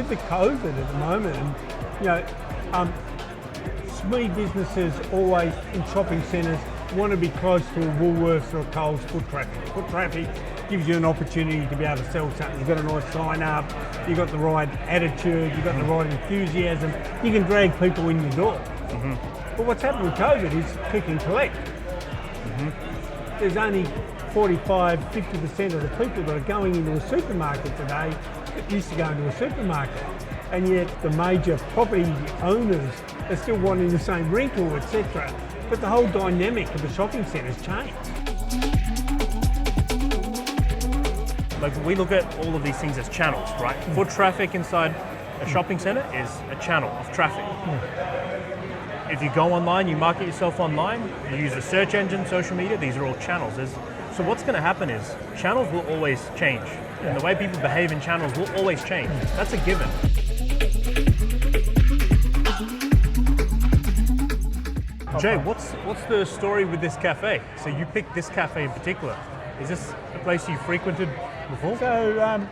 with the COVID at the moment, and, you know, SME businesses always in shopping centres want to be close to a Woolworths or a Coles foot traffic. Foot traffic gives you an opportunity to be able to sell something. You've got a nice sign up, you've got the right attitude, you've got the right enthusiasm, you can drag people in your door. But what's happened with COVID is click and collect. There's only 45-50% of the people that are going into a supermarket today that used to go into a supermarket. And yet the major property owners are still wanting the same rental, etc. But the whole dynamic of the shopping centre has changed. Like, we look at all of these things as channels, right? Foot traffic inside a shopping centre is a channel of traffic. If you go online, you market yourself online, you use a search engine, social media, these are all channels. So what's going to happen is channels will always change. And the way people behave in channels will always change. That's a given. Jay, what's the story with this cafe? So you picked this cafe in particular. Is this a place you frequented before? So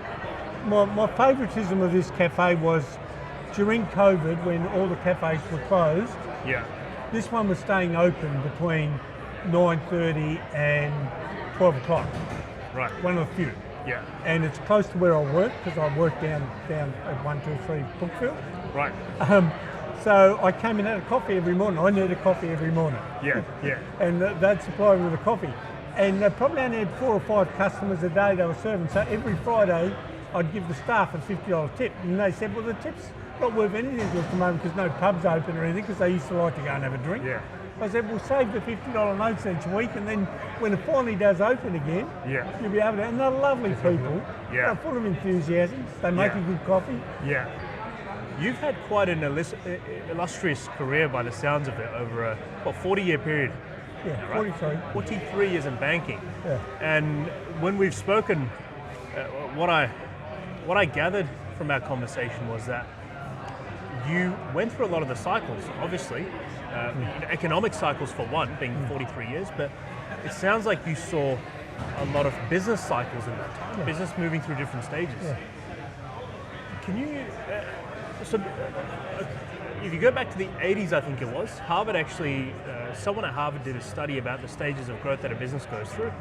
my favouritism of this cafe was during COVID when all the cafes were closed. Yeah. This one was staying open between 9:30 and 12 o'clock. Right. One of the few. Yeah. And it's close to where I work because I work down at 123 Brookfield. Right. So I came and had a coffee every morning. I need a coffee every morning. Yeah. Yeah. And they'd supply me with a coffee. And they probably only had 4 or 5 customers a day they were serving. So every Friday I'd give the staff a $50 tip. And they said, well, the tip's not worth anything to us at the moment because no pub's open or anything because they used to like to go and have a drink. Yeah. I said, we'll save the $50 notes each week, and then when it finally does open again, you'll be able to. And they're lovely people. Yeah. They're full of enthusiasm. They make a good coffee. Yeah. You've had quite an illustrious career by the sounds of it over a 40-year period. Yeah, right? 43 years in banking. Yeah. And when we've spoken, what I gathered from our conversation was that you went through a lot of the cycles, obviously, economic cycles for one, being 43 years, but it sounds like you saw a lot of business cycles in that time, business moving through different stages. Yeah. Can you, if you go back to the 80s, I think it was, Harvard actually, someone at Harvard did a study about the stages of growth that a business goes through.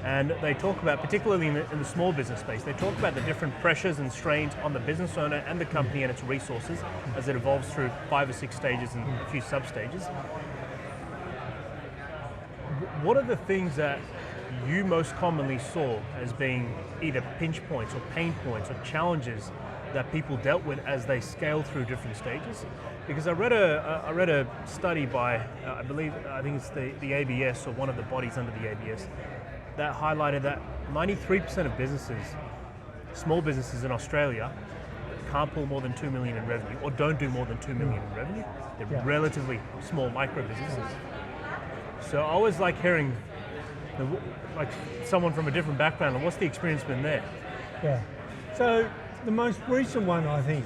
And they talk about, particularly in the small business space, they talk about the different pressures and strains on the business owner and the company and its resources as it evolves through 5 or 6 stages and a few sub-stages. What are the things that you most commonly saw as being either pinch points or pain points or challenges that people dealt with as they scaled through different stages? Because I read a study by, I think it's the ABS or one of the bodies under the ABS, that highlighted that 93% of businesses, small businesses in Australia, can't pull more than 2 million in revenue or don't do more than 2 million in revenue. They're relatively small micro businesses. So I always like hearing like someone from a different background, and what's the experience been there? Yeah. So the most recent one I think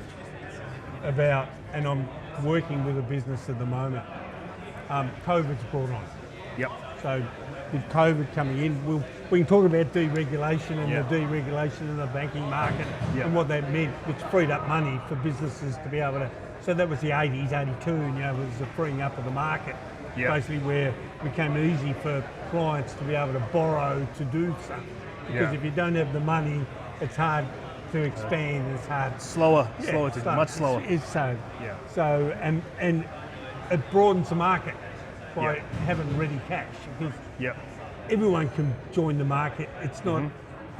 about, and I'm working with a business at the moment, COVID's brought on. Yep. So with COVID coming in, we can talk about deregulation and the deregulation in the banking market and what that meant, which freed up money for businesses to be able to. So that was the 80s, 82, and was the freeing up of the market, basically where it became easy for clients to be able to borrow to do something. Because if you don't have the money, it's hard to expand. It's hard. Much slower. So and it broadens the market by having ready cash, because everyone can join the market. It's not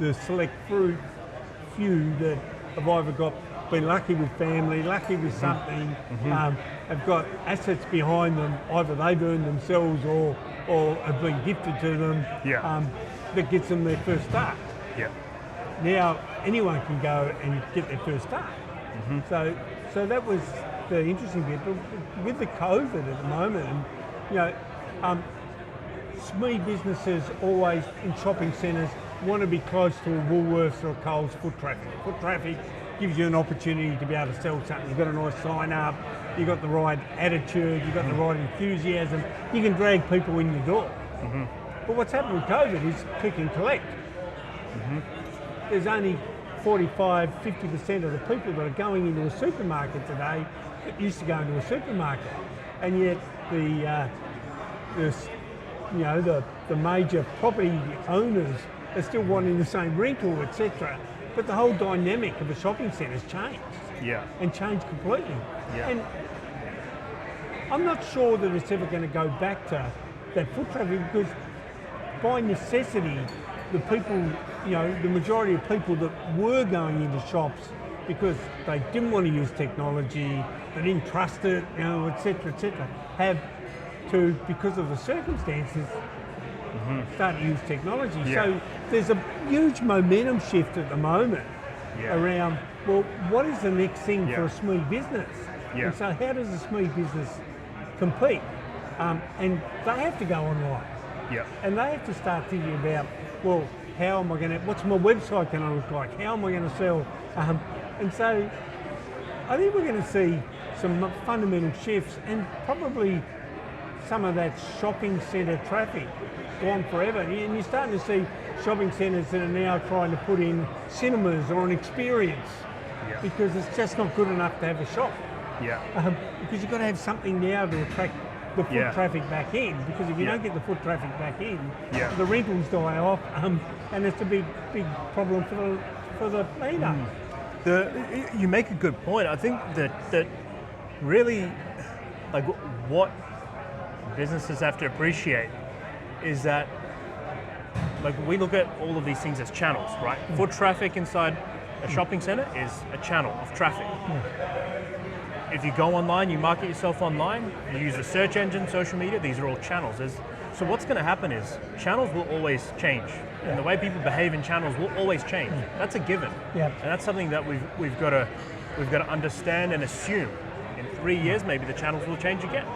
the select few that have either been lucky with family, lucky with something, have got assets behind them, either they've earned themselves or have been gifted to them, that gets them their first start. Now anyone can go and get their first start. So that was the interesting bit. But with the COVID at the moment, SME businesses always in shopping centres want to be close to a Woolworths or a Coles foot traffic. Foot traffic gives you an opportunity to be able to sell something. You've got a nice sign up, you've got the right attitude, you've got the right enthusiasm, you can drag people in your door. But what's happened with COVID is click and collect. There's only 45, 50% of the people that are going into a supermarket today that used to go into a supermarket, and yet the major property owners are still wanting the same rental, etc. But the whole dynamic of a shopping centre has changed. Yeah. And changed completely. Yeah. And I'm not sure that it's ever going to go back to that foot traffic, because by necessity, the people, the majority of people that were going into shops because they didn't want to use technology, they didn't trust it, etc., have to, because of the circumstances, start to use technology. Yeah. So there's a huge momentum shift at the moment around, well, what is the next thing for a SME business? Yeah. And so how does a SME business compete? And they have to go online. Yeah. And they have to start thinking about, well, how am I going to, what's my website going to look like? How am I going to sell? And so I think we're going to see some fundamental shifts, and probably some of that shopping centre traffic gone forever. And you're starting to see shopping centres that are now trying to put in cinemas or an experience because it's just not good enough to have a shop. Yeah. Because you've got to have something now to attract the foot traffic back in, because if you don't get the foot traffic back in, the rentals die off, and it's a big problem for the leader. You make a good point. I think that really, like, what businesses have to appreciate is that, like, we look at all of these things as channels, right? Foot traffic inside a shopping centre is a channel of traffic. If you go online, you market yourself online, you use a search engine, social media, these are all channels. So what's going to happen is channels will always change, and the way people behave in channels will always change. That's a given, and that's something that we've got to understand and assume. In 3 years, maybe the channels will change again.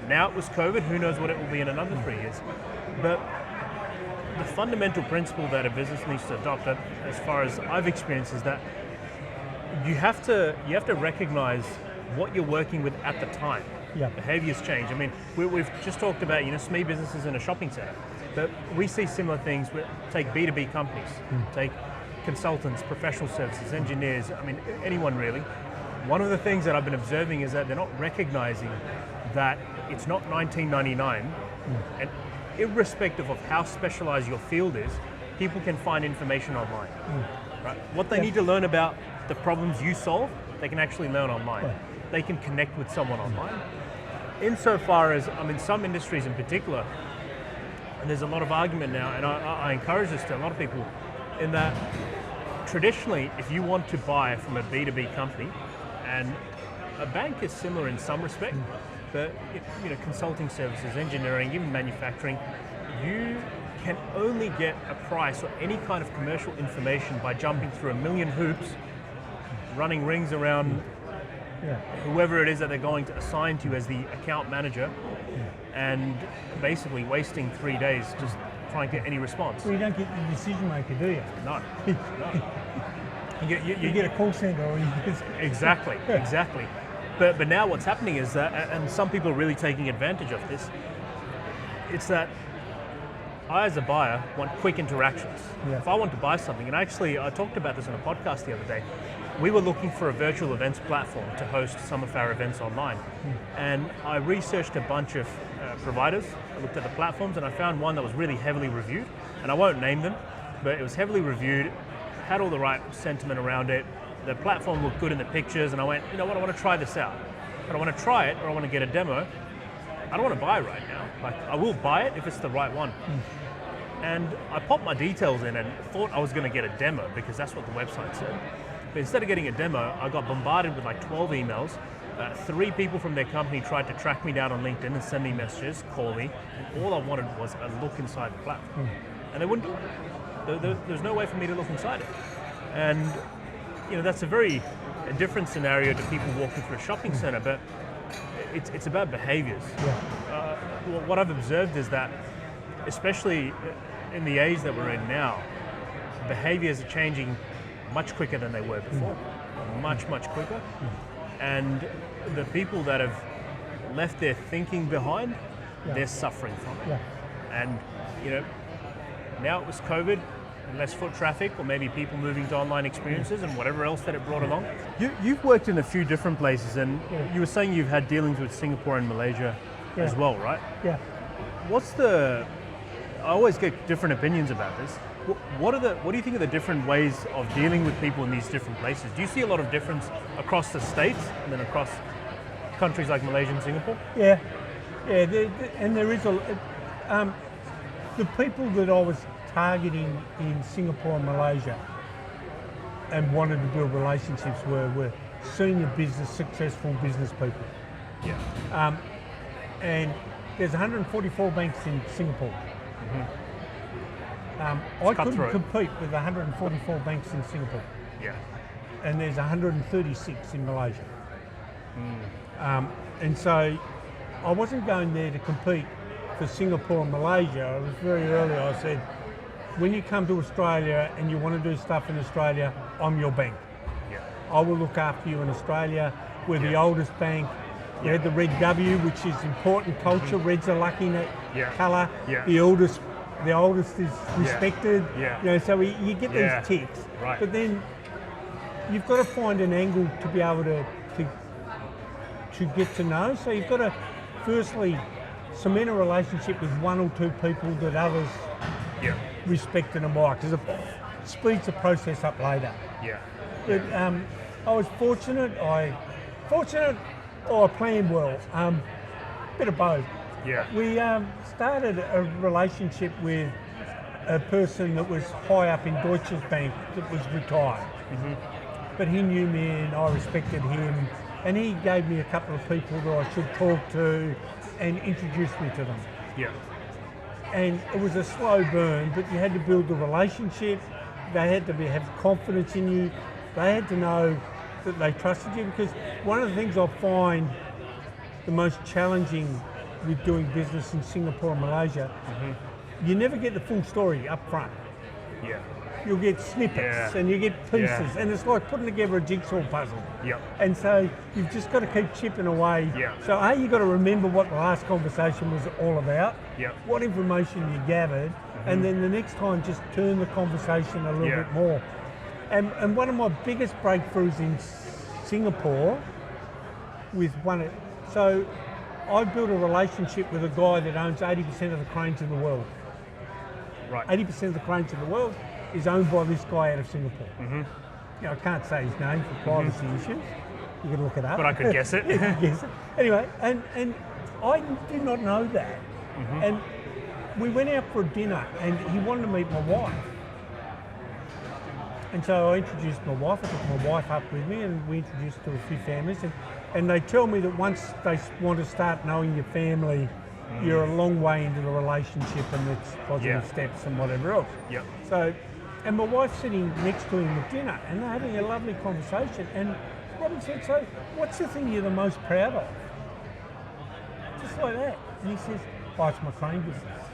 Now it was COVID, who knows what it will be in another 3 years. But the fundamental principle that a business needs to adopt, as far as I've experienced, is that you have to recognize what you're working with at the time. Behaviors change. I mean, we've just talked about SME businesses in a shopping centre, but we see similar things. Take B2B companies, take consultants, professional services, engineers. I mean, anyone really. One of the things that I've been observing is that they're not recognizing that it's not 1999, and irrespective of how specialized your field is, people can find information online. Right? What they need to learn about the problems you solve, they can actually learn online. They can connect with someone online. Insofar as, some industries in particular, and there's a lot of argument now, and I encourage this to a lot of people, in that traditionally, if you want to buy from a B2B company, and a bank is similar in some respect, but consulting services, engineering, even manufacturing, you can only get a price or any kind of commercial information by jumping through a million hoops, running rings around whoever it is that they're going to assign to you as the account manager, and basically wasting 3 days just trying to get any response. Well, you don't get the decision maker, do you? No. You get a call centre, or you get... Exactly. But now what's happening is that, and some people are really taking advantage of this, it's that I, as a buyer, want quick interactions. If I want to buy something, and actually I talked about this on a podcast the other day, we were looking for a virtual events platform to host some of our events online. And I researched a bunch of providers. I looked at the platforms, and I found one that was really heavily reviewed, and I won't name them, but it was heavily reviewed, had all the right sentiment around it. The platform looked good in the pictures, and I went, you know what, I want to try this out. But I want to try it, or I want to get a demo. I don't want to buy it right now. Like, I will buy it if it's the right one. And I popped my details in and thought I was going to get a demo, because that's what the website said. But instead of getting a demo, I got bombarded with like 12 emails. 3 people from their company tried to track me down on LinkedIn and send me messages, call me, and all I wanted was a look inside the platform. And they wouldn't do it. There's no way for me to look inside it. And that's a different scenario to people walking through a shopping centre, but it's about behaviours. What I've observed is that, especially in the age that we're in now, behaviours are changing much quicker than they were before. Much quicker. And the people that have left their thinking behind, they're suffering from it. And now it was COVID, less foot traffic, or maybe people moving to online experiences and whatever else that it brought along. You've worked in a few different places, and you were saying you've had dealings with Singapore and Malaysia as well, right? Yeah. I always get different opinions about this. What do you think are the different ways of dealing with people in these different places? Do you see a lot of difference across the states and then across countries like Malaysia and Singapore? Yeah, and there is the people that I was targeting in Singapore and Malaysia and wanted to build relationships were senior business, successful business people. Yeah. And there's 144 banks in Singapore. I couldn't compete with 144 banks in Singapore. Yeah. And there's 136 in Malaysia. And so I wasn't going there to compete for Singapore and Malaysia. It was very early. I said, when you come to Australia and you want to do stuff in Australia, I'm your bank. Yeah. I will look after you in Australia. We're the oldest bank. You had the red W, which is important culture. Reds are lucky in that colour. Yeah. The oldest is respected. Yeah. You know, so you get these ticks. Right. But then you've got to find an angle to be able to get to know. So you've got to firstly cement a relationship with one or two people that others respect and admire, because it speeds the process up later. Yeah. But I was fortunate. I planned well. Bit of both. Yeah. We started a relationship with a person that was high up in Deutsche Bank that was retired. But he knew me and I respected him, and he gave me a couple of people that I should talk to and introduced me to them. Yeah. And it was a slow burn, but you had to build the relationship. They had to have confidence in you. They had to know that they trusted you, because one of the things I find the most challenging with doing business in Singapore and Malaysia, you never get the full story up front. Yeah. You'll get snippets and you get pieces, and it's like putting together a jigsaw puzzle. Yep. And so you've just got to keep chipping away. Yeah. So you've got to remember what the last conversation was all about, Yep. what information you gathered, and then the next time just turn the conversation a little bit more. And one of my biggest breakthroughs in Singapore so I built a relationship with a guy that owns 80% of the cranes in the world. Right. 80% of the cranes in the world is owned by this guy out of Singapore. You know, I can't say his name for privacy issues. You can look it up. But I could guess it. Guess it. Anyway, and I did not know that. And we went out for dinner, and he wanted to meet my wife. And so I introduced my wife. I took my wife up with me, and we introduced to a few families. And they tell me that once they want to start knowing your family, you're a long way into the relationship, and it's positive steps and whatever else. Yep. So, and my wife's sitting next to him at dinner, and they're having a lovely conversation. And Robin said, "So, what's the thing you're the most proud of?" Just like that. And he says, "Oh, it's my crane business."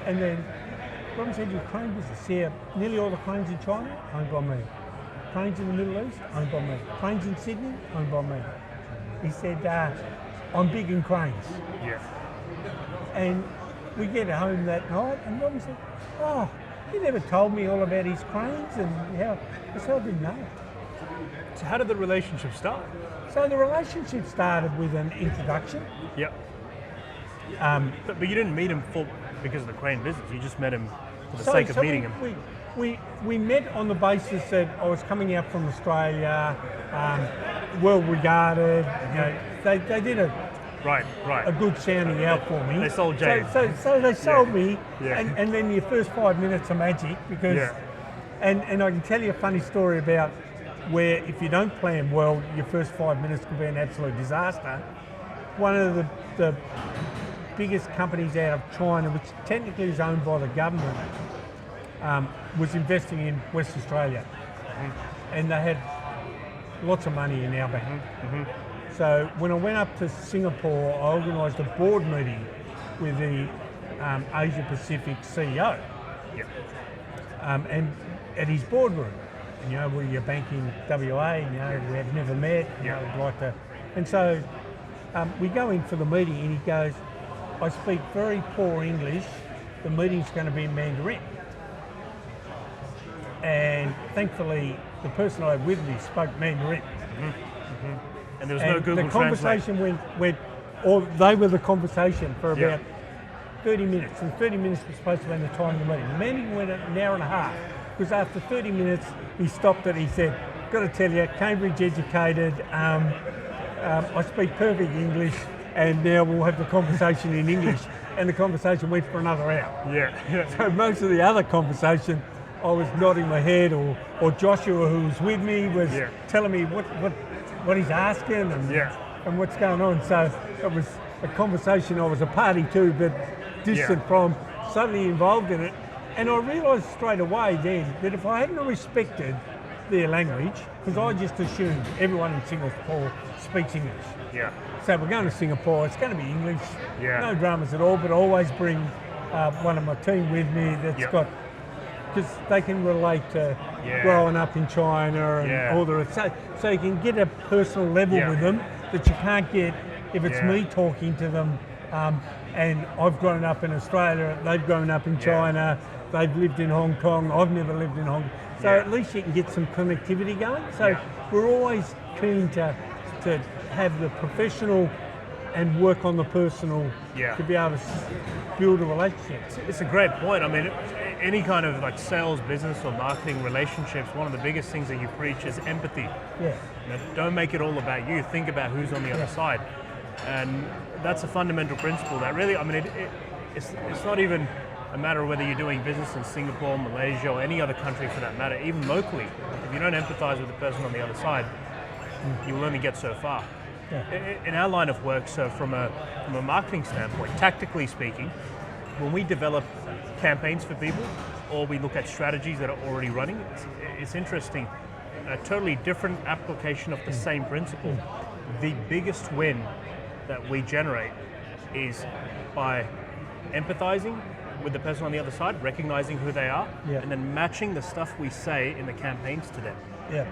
And then Robin said, "Your crane business? Yeah, nearly all the cranes in China, owned by me. Cranes in the Middle East, owned by me. Cranes in Sydney, owned by me." He said, "I'm big in cranes." Yeah. And we get home that night, and Robin said, "Oh, he never told me all about his cranes and how." I said, "I didn't know." So how did the relationship start? So the relationship started with an introduction. Yep. But you didn't meet him because of the crane business. You just met him for the sake of meeting him. We met on the basis that I was coming out from Australia, well regarded. You know, they did a good sounding out for me. They sold Jade. So they sold me, Yeah. and then your first 5 minutes are magic, because, and I can tell you a funny story about where if you don't plan well, your first 5 minutes could be an absolute disaster. One of the biggest companies out of China, which technically is owned by the government, was investing in West Australia, and they had lots of money in our bank. So when I went up to Singapore, I organised a board meeting with the Asia Pacific CEO, and at his boardroom. You know, where you're banking WA, you know, we had never met, you know, I'd like to. And so we go in for the meeting, and he goes, "I speak very poor English, the meeting's going to be in Mandarin." and thankfully the person I had with me spoke Mandarin. And there was no Google the Translate. conversation went, or they were the conversation for about 30 minutes, and 30 minutes was supposed to be the time of the meeting. The meeting went an hour and a half, because after 30 minutes he stopped it. He said, got to tell you, Cambridge educated, I speak perfect English, and now we'll have the conversation in English. And the conversation went for another hour. Yeah. So most of the other conversation, I was nodding my head, or Joshua, who was with me, was telling me what he's asking and what's going on. So it was a conversation I was a party to, but distant from, suddenly involved in it. And I realised straight away then that if I hadn't respected their language, because I just assumed everyone in Singapore speaks English. Yeah. So we're going to Singapore, it's going to be English, Yeah. no dramas at all, but I always bring one of my team with me that's got, because they can relate to growing up in China and all the rest. So you can get a personal level with them that you can't get if it's me talking to them. And I've grown up in Australia, they've grown up in China, they've lived in Hong Kong, I've never lived in Hong Kong. So at least you can get some connectivity going. So we're always keen to have the professional and work on the personal to be able to build a relationship. It's a great point. I mean, any kind of like sales, business or marketing relationships, one of the biggest things that you preach is empathy. Yeah. You know, don't make it all about you. Think about who's on the other side. And that's a fundamental principle that really, I mean, it's not even a matter of whether you're doing business in Singapore, Malaysia, or any other country for that matter, even locally. If you don't empathize with the person on the other side, you will only get so far. Yeah. In our line of work, so from a marketing standpoint, tactically speaking, when we develop campaigns for people, or we look at strategies that are already running, it's interesting. A totally different application of the same principle. The biggest win that we generate is by empathizing with the person on the other side, recognizing who they are, and then matching the stuff we say in the campaigns to them. Yeah.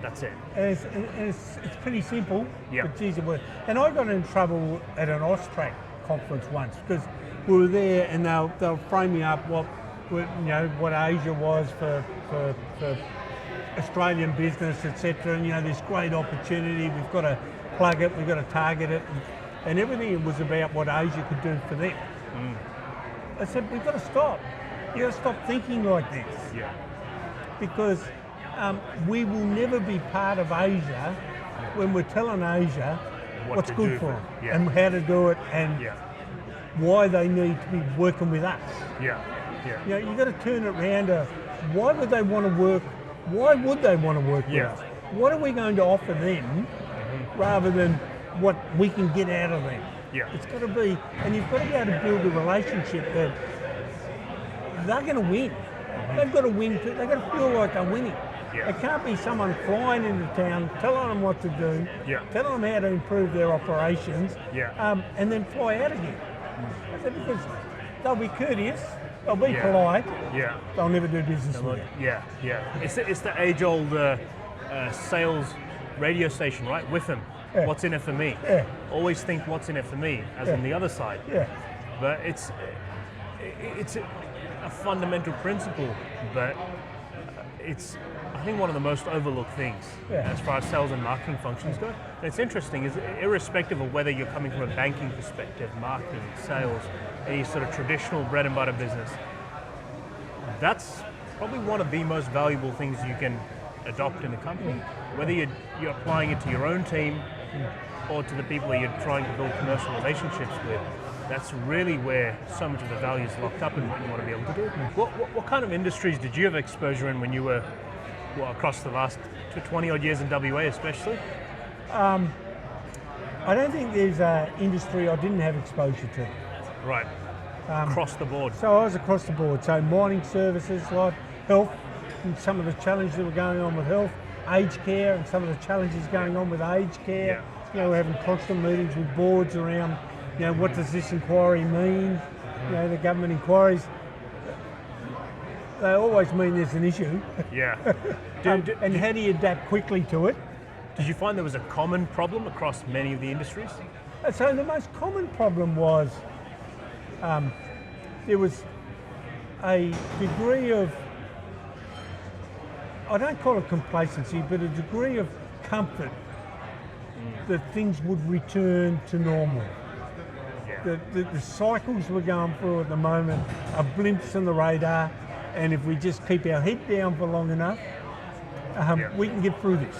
That's it. And it's pretty simple, but geez, it works. And I got in trouble at an Austrac conference once because we were there and they were framing up what Asia was for Australian business, etc. And this great opportunity, we've got to plug it, we've got to target it, and everything was about what Asia could do for them. I said, we've got to stop. You've got to stop thinking like this. Yeah. Because we will never be part of Asia when we're telling Asia what's good for them and how to do it and why they need to be working with us. You've got to turn it around to why would they want to work? Why would they want to work with us? What are we going to offer them rather than what we can get out of them? It's got to be, and you've got to be able to build a relationship that they're going to win. They've got to win too. They've got to feel like they're winning. It can't be someone flying into town, telling them what to do, telling them how to improve their operations, and then fly out again. Because they'll be courteous, they'll be polite, they'll never do business with you. It's the age-old sales radio station, right? With them. What's in it for me? Always think what's in it for me, as in the other side. But it's a fundamental principle, but it's, I think, one of the most overlooked things as far as sales and marketing functions go. And it's interesting, is irrespective of whether you're coming from a banking perspective, marketing, sales, any sort of traditional bread and butter business, that's probably one of the most valuable things you can adopt in a company. Whether you're applying it to your own team or to the people that you're trying to build commercial relationships with, that's really where so much of the value is locked up in what you want to be able to do. What kind of industries did you have exposure in when you were across the last 20 odd years in WA especially? I don't think there's an industry I didn't have exposure to. Right. Across the board. So I was across the board. So mining services, like health, and some of the challenges that were going on with health, aged care, and some of the challenges going on with aged care. We're having constant meetings with boards around, what does this inquiry mean? The government inquiries, they always mean there's an issue. And how do you adapt quickly to it? Did you find there was a common problem across many of the industries? So the most common problem was there was a degree of I don't call it complacency, but a degree of comfort that things would return to normal. The cycles we're going through at the moment are blimps on the radar, and if we just keep our head down for long enough, we can get through this,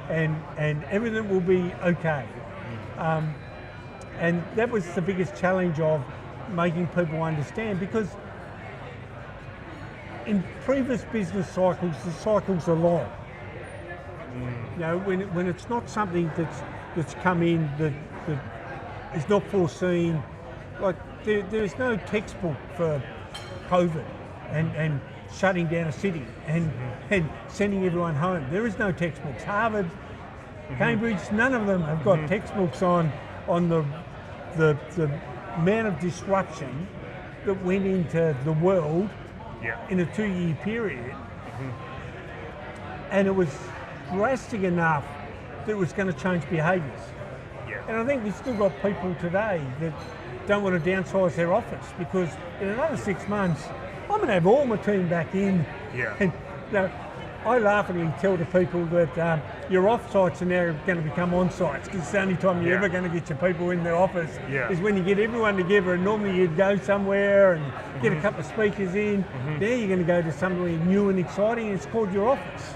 and everything will be okay. And that was the biggest challenge of making people understand, because in previous business cycles, the cycles are long. You know, when it's not something that's come in that is not foreseen, like there's no textbook for COVID and shutting down a city and sending everyone home. There is no textbooks. Harvard, Cambridge, none of them have got textbooks on the amount of disruption that went into the world in a 2-year period. And it was drastic enough that it was going to change behaviours. And I think we've still got people today that don't want to downsize their office, because in another 6 months, I'm going to have all my team back in. And you know, I laughingly tell the people that your off-sites are now going to become on-sites, because it's the only time you're ever going to get your people in the office is when you get everyone together, and normally you'd go somewhere and get a couple of speakers in. Now you're going to go to somewhere new and exciting, and it's called your office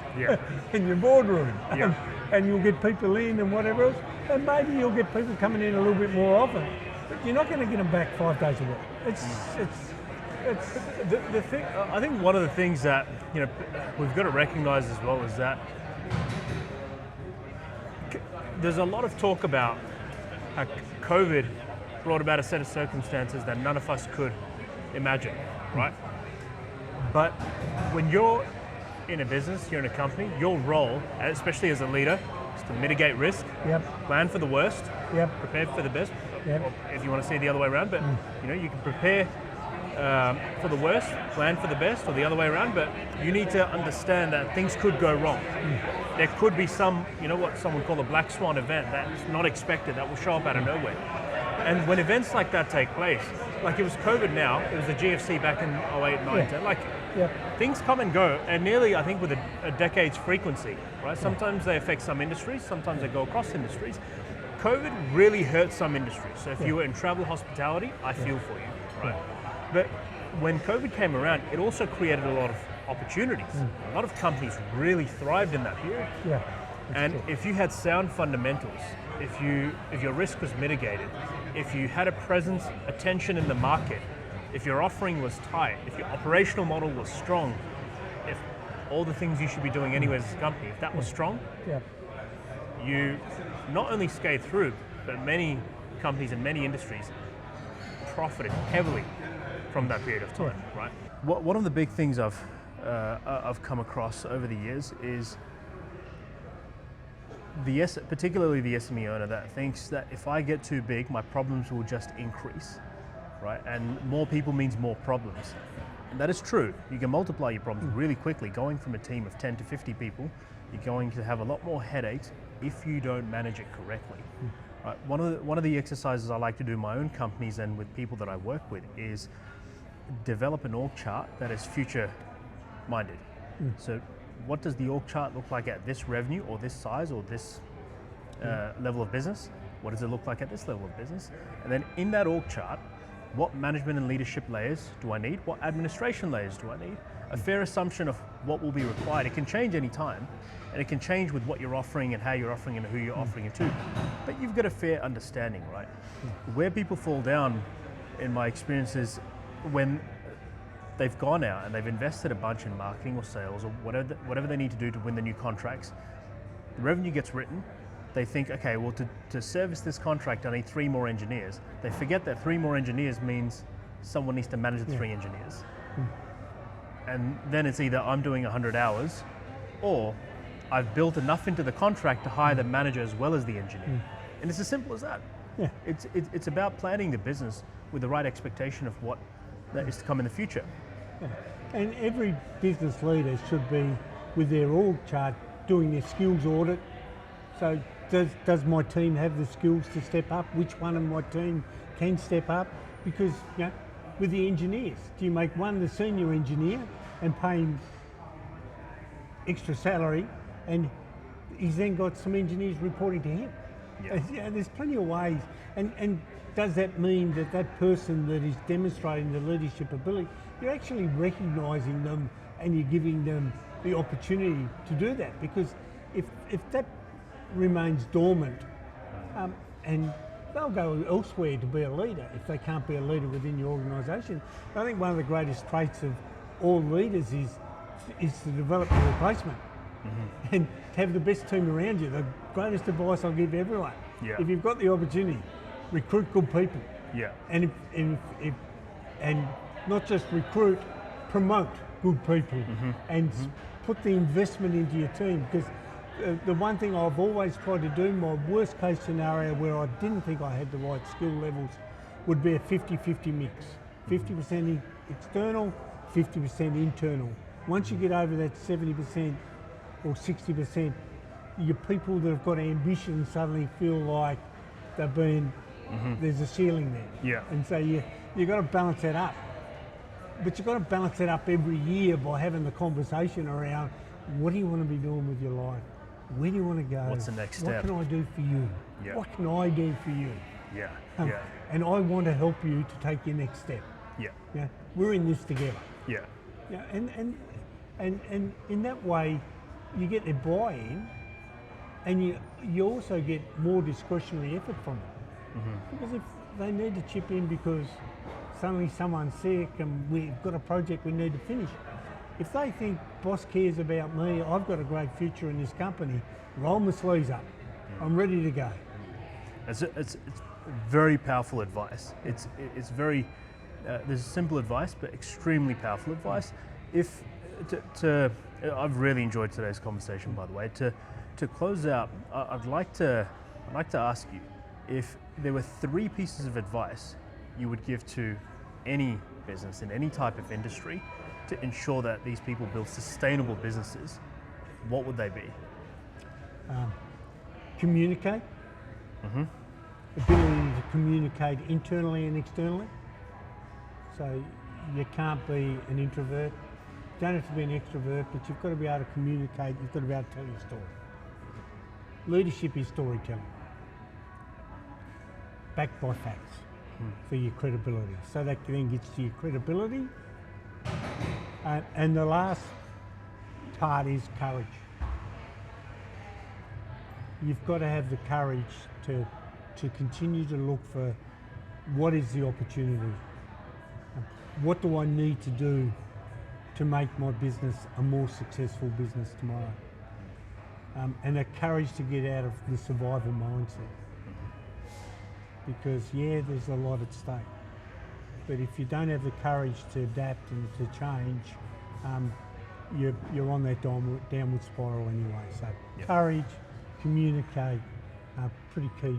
and your boardroom. And you'll get people in and whatever else, and maybe you'll get people coming in a little bit more often, but you're not going to get them back 5 days a week. It's the thing. I think one of the things that we've got to recognise as well is that there's a lot of talk about how COVID brought about a set of circumstances that none of us could imagine, right? But when you're in a business, you're in a company, your role, especially as a leader, is to mitigate risk, plan for the worst, prepare for the best, or if you want to see it the other way around, but you can prepare for the worst, plan for the best, or the other way around, but you need to understand that things could go wrong. There could be some, what some would call a black swan event that's not expected, that will show up out of nowhere. And when events like that take place, like it was COVID now, it was the GFC back in 08, 9, 10, like things come and go, and nearly, I think, with a decade's frequency, right? Sometimes they affect some industries, sometimes they go across industries. COVID really hurt some industries. So if you were in travel hospitality, I feel for you, right? But when COVID came around, it also created a lot of opportunities. A lot of companies really thrived in that period. And if you had sound fundamentals, if your risk was mitigated, if you had a presence, attention in the market, if your offering was tight, if your operational model was strong, if all the things you should be doing anyways as a company, if that was strong, you not only skate through, but many companies in many industries profited heavily from that period of time, right? One of the big things I've come across over the years is particularly the SME owner that thinks that if I get too big, my problems will just increase, right? And more people means more problems. And that is true. You can multiply your problems really quickly. Going from a team of 10 to 50 people, you're going to have a lot more headaches if you don't manage it correctly. Right? One of the exercises I like to do in my own companies and with people that I work with is develop an org chart that is future minded. So what does the org chart look like at this revenue or this size or this level of business? What does it look like at this level of business? And then in that org chart, what management and leadership layers do I need? What administration layers do I need? A fair assumption of what will be required. It can change any time, and it can change with what you're offering and how you're offering and who you're offering it to. But you've got a fair understanding, right? Where people fall down, in my experience, is when they've gone out and they've invested a bunch in marketing or sales or whatever they need to do to win the new contracts. The revenue gets written. They think, okay, well, to service this contract, I need 3 more engineers. They forget that 3 more engineers means someone needs to manage the 3 engineers. And then it's either I'm doing 100 hours or I've built enough into the contract to hire the manager as well as the engineer. And it's as simple as that. It's about planning the business with the right expectation of what that is to come in the future. And every business leader should be, with their org chart, doing their skills audit. So does my team have the skills to step up? Which one of my team can step up? Because with the engineers, do you make one the senior engineer and pay him extra salary, and he's then got some engineers reporting to him. Yeah. There's plenty of ways. And does that mean that that person that is demonstrating the leadership ability, you're actually recognising them and you're giving them the opportunity to do that? Because if that remains dormant, and they'll go elsewhere to be a leader if they can't be a leader within your organisation. I think one of the greatest traits of all leaders is to develop a replacement and to have the best team around you. The greatest advice I'll give everyone: if you've got the opportunity, recruit good people. Yeah. And and not just recruit, promote good people, and put the investment into your team. Because the one thing I've always tried to do, my worst case scenario where I didn't think I had the right skill levels, would be a 50-50 mix. 50% external, 50% internal. Once you get over that 70% or 60%, your people that have got ambition suddenly feel like they've been, there's a ceiling there. Yeah. And so you've got to balance that up. But you've got to balance it up every year by having the conversation around, what do you want to be doing with your life? Where do you want to go? What's the next step? What can I do for you? Yeah. What can I do for you? Yeah. And I want to help you to take your next step. Yeah. Yeah. We're in this together. Yeah. Yeah. And in that way, you get their buy-in, and you also get more discretionary effort from it. Because if they need to chip in because suddenly someone's sick and we've got a project we need to finish, if they think boss cares about me, I've got a great future in this company, roll my sleeves up. I'm ready to go. It's very powerful advice. It's very there's simple advice, but extremely powerful advice. I've really enjoyed today's conversation, by the way. To close out, I'd like to ask you if there were 3 pieces of advice you would give to any business in any type of industry to ensure that these people build sustainable businesses, what would they be? Communicate. Ability to communicate internally and externally. So you can't be an introvert. You don't have to be an extrovert, but you've got to be able to communicate. You've got to be able to tell your story. Leadership is storytelling, backed by facts for your credibility. So that then gets to your credibility. And the last part is courage. You've got to have the courage to continue to look for what is the opportunity. What do I need to do to make my business a more successful business tomorrow? And the courage to get out of the survival mindset. Because there's a lot at stake. But if you don't have the courage to adapt and to change, you're on that downward spiral anyway. So courage, communicate, pretty key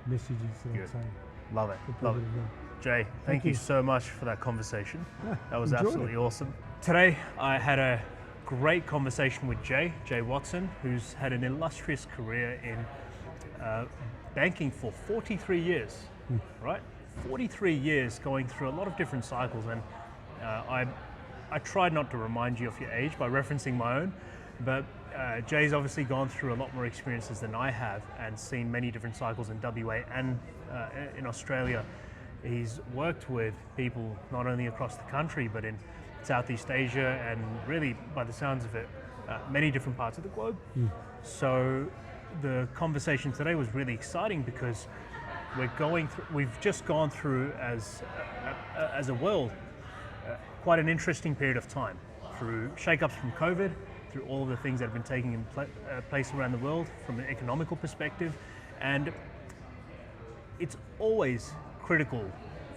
messages that I'd say. Love it. Love it. Jay, thank you so much for that conversation. That was absolutely awesome. Today I had a great conversation with Jay Watson, who's had an illustrious career in banking for 43 years, right? 43 years going through a lot of different cycles, and I tried not to remind you of your age by referencing my own, but Jay's obviously gone through a lot more experiences than I have and seen many different cycles in WA and in Australia. He's worked with people not only across the country but in Southeast Asia and really, by the sounds of it, many different parts of the globe. So the conversation today was really exciting because we've just gone through as a world quite an interesting period of time, through shake-ups from COVID, through all of the things that have been taking place around the world from an economical perspective. And it's always critical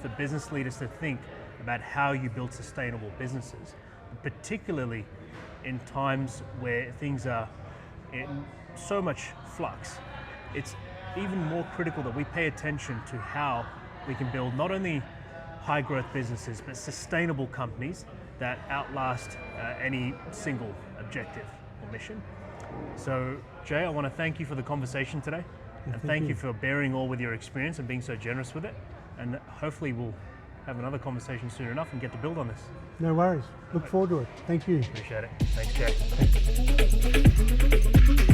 for business leaders to think about how you build sustainable businesses, particularly in times where things are in so much flux. It's even more critical that we pay attention to how we can build not only high growth businesses, but sustainable companies that outlast any single objective or mission. So Jay, I want to thank you for the conversation today, and thank you for bearing all with your experience and being so generous with it. And hopefully we'll have another conversation soon enough and get to build on this. No worries. Look forward to it. Thank you. Appreciate it. Thanks, Jay.